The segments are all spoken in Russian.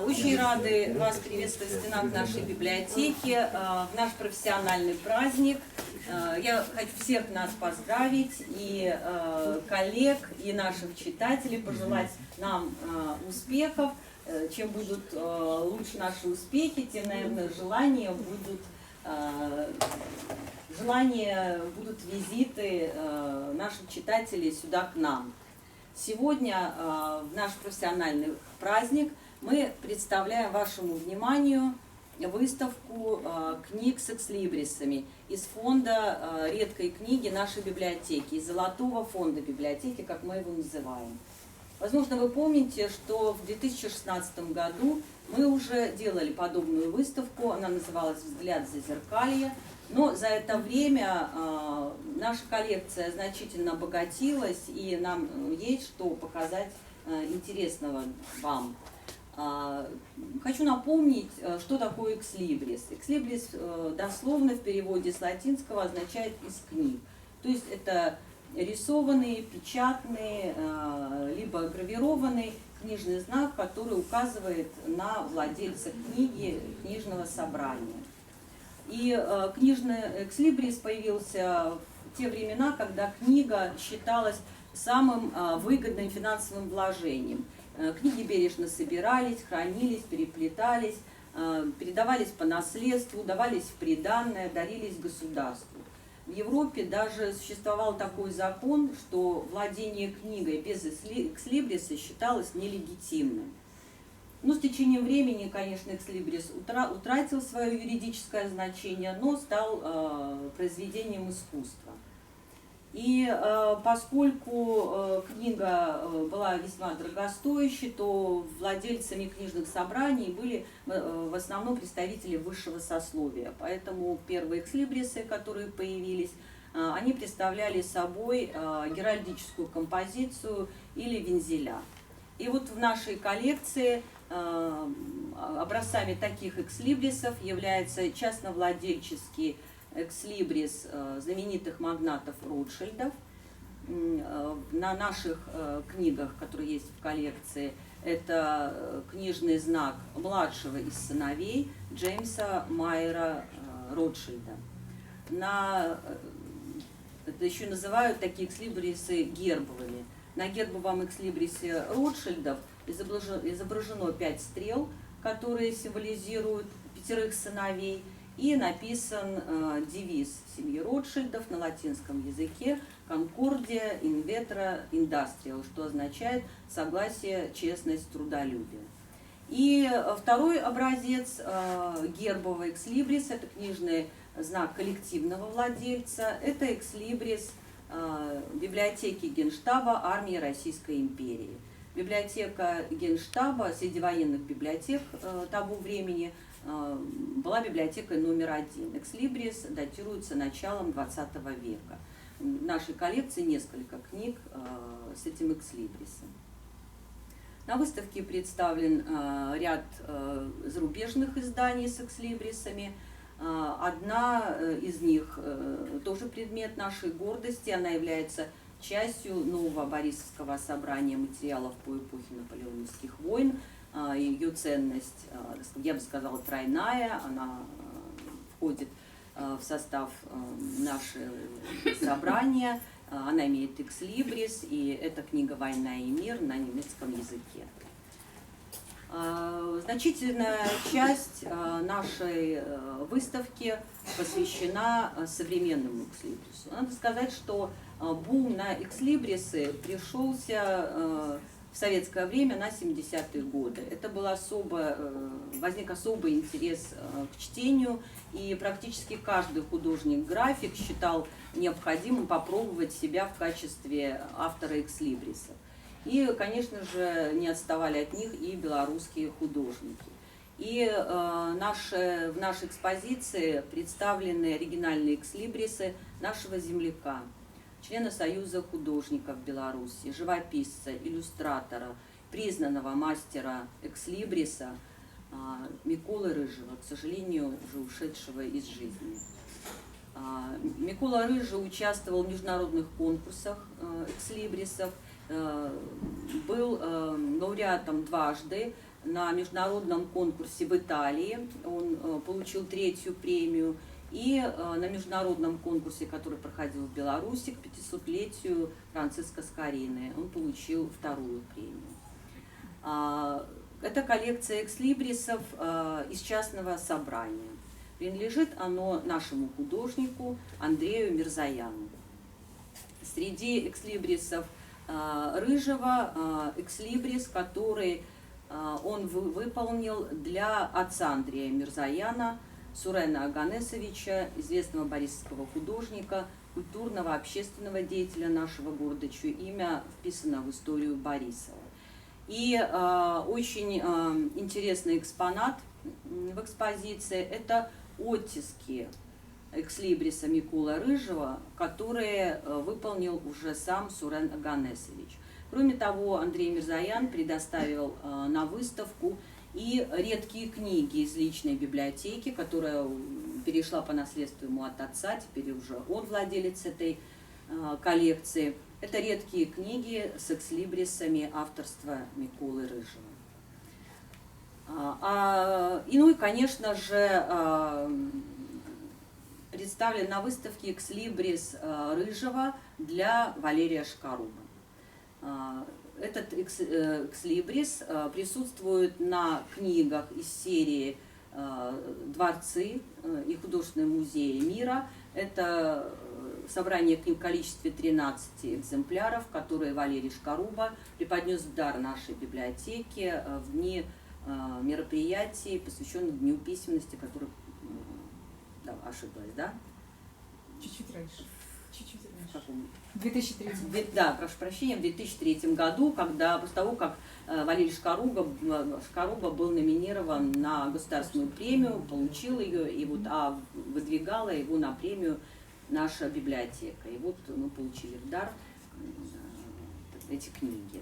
Очень рады вас приветствовать в стенах нашей библиотеки в наш профессиональный праздник. Я хочу всех нас поздравить, и коллег, и наших читателей, пожелать нам успехов. Чем будут лучше наши успехи, тем, наверное, желания будут визиты наших читателей сюда к нам. Сегодня в наш профессиональный праздник мы представляем вашему вниманию выставку книг с экслибрисами из фонда редкой книги нашей библиотеки, из золотого фонда библиотеки, как мы его называем. Возможно, вы помните, что в 2016 году мы уже делали подобную выставку, она называлась «Взгляд зазеркалья», но за это время наша коллекция значительно обогатилась, и нам есть что показать интересного вам. Хочу напомнить, что такое экслибрис. Экслибрис дословно в переводе с латинского означает «из книг». То есть это рисованный, печатный, либо гравированный книжный знак, который указывает на владельца книги, книжного собрания. И книжный экслибрис появился в те времена, когда книга считалась самым выгодным финансовым вложением. Книги бережно собирались, хранились, переплетались, передавались по наследству, давались в приданое, дарились государству. В Европе даже существовал такой закон, что владение книгой без экслибриса считалось нелегитимным. Но с течением времени, конечно, экслибрис утратил свое юридическое значение, но стал произведением искусства. И поскольку книга была весьма дорогостоящей, то владельцами книжных собраний были в основном представители высшего сословия. Поэтому первые экслибрисы, которые появились, они представляли собой геральдическую композицию или вензеля. И вот в нашей коллекции образцами таких экслибрисов является частновладельческий экслибрис знаменитых магнатов Ротшильдов. На наших книгах, которые есть в коллекции, это книжный знак младшего из сыновей Джеймса Майера Ротшильда. Это еще называют такие экслибрисы гербовыми. На гербовом экслибрисе Ротшильдов изображено 5 стрел, которые символизируют 5 сыновей, и написан девиз семьи Ротшильдов на латинском языке «Concordia in vetro industrial», что означает «согласие, честность, трудолюбие». И второй образец гербового экслибриса – это книжный знак коллективного владельца, это экслибрис библиотеки Генштаба армии Российской империи. Библиотека Генштаба среди военных библиотек того времени была библиотекой номер 1. Экслибрис датируется началом 20 века. В нашей коллекции несколько книг с этим экслибрисом. На выставке представлен ряд зарубежных изданий с экслибрисами. Одна из них тоже предмет нашей гордости. Она является частью нового Борисовского собрания материалов по эпохе наполеоновских войн. Ее ценность, я бы сказала, тройная. Она входит в состав нашего собрания. Она имеет экслибрис, и это книга «Война и мир» на немецком языке. Значительная часть нашей выставки посвящена современному экслибрису. Надо сказать, что бум на экслибрисы пришелся в советское время на 70-е годы. Это был возник особый интерес к чтению, и практически каждый художник-график считал необходимым попробовать себя в качестве автора экслибриса. И, конечно же, не отставали от них и белорусские художники. И в нашей экспозиции представлены оригинальные экслибрисы нашего земляка, члена Союза художников Беларуси, живописца, иллюстратора, признанного мастера экслибриса Миколы Рыжего, к сожалению, уже ушедшего из жизни. Микола Рыжий участвовал в международных конкурсах экслибрисов, был лауреатом дважды на международном конкурсе в Италии. Он получил 3-ю премию. И на международном конкурсе, который проходил в Беларуси, к 500-летию Франциско Скорины, он получил 2-ю премию. Это коллекция экслибрисов из частного собрания. Принадлежит оно нашему художнику Андрею Мирзояну. Среди экслибрисов Рыжего экслибрис, который он выполнил для отца Андрея Мирзояна, Сурена Аганесовича, известного борисовского художника, культурного, общественного деятеля нашего города, чье имя вписано в историю Борисова. И очень интересный экспонат в экспозиции – это оттиски экслибриса Миколы Рыжего, которые выполнил уже сам Сурен Аганесович. Кроме того, Андрей Мирзоян предоставил на выставку и редкие книги из личной библиотеки, которая перешла по наследству ему от отца, теперь уже он владелец этой коллекции. Это редкие книги с экслибрисами авторства Миколы Рыжего. Ну и, конечно же, представлен на выставке экслибрис Рыжего для Валерия Шкаруба. Этот экслибрис присутствует на книгах из серии «Дворцы» и художественные музеи мира. Это собрание книг в количестве 13 экземпляров, которые Валерий Шкаруба преподнес в дар нашей библиотеке в дни мероприятий, посвященных Дню письменности, который... Да, ошиблась, да? Чуть-чуть раньше. Чуть-чуть раньше. В каком? В 2003. Да, прошу прощения, в 2003 году, после того, как Валерий Шкаруба был номинирован на государственную премию, получил ее, и выдвигала его на премию наша библиотека. И вот мы получили в дар эти книги.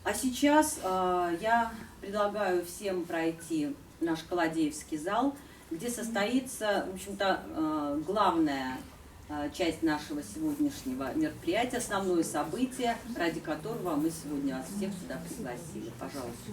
А сейчас я предлагаю всем пройти в наш Колодеевский зал, где состоится, в общем-то, главная часть нашего сегодняшнего мероприятия, основное событие, ради которого мы сегодня вас всех сюда пригласили. Пожалуйста.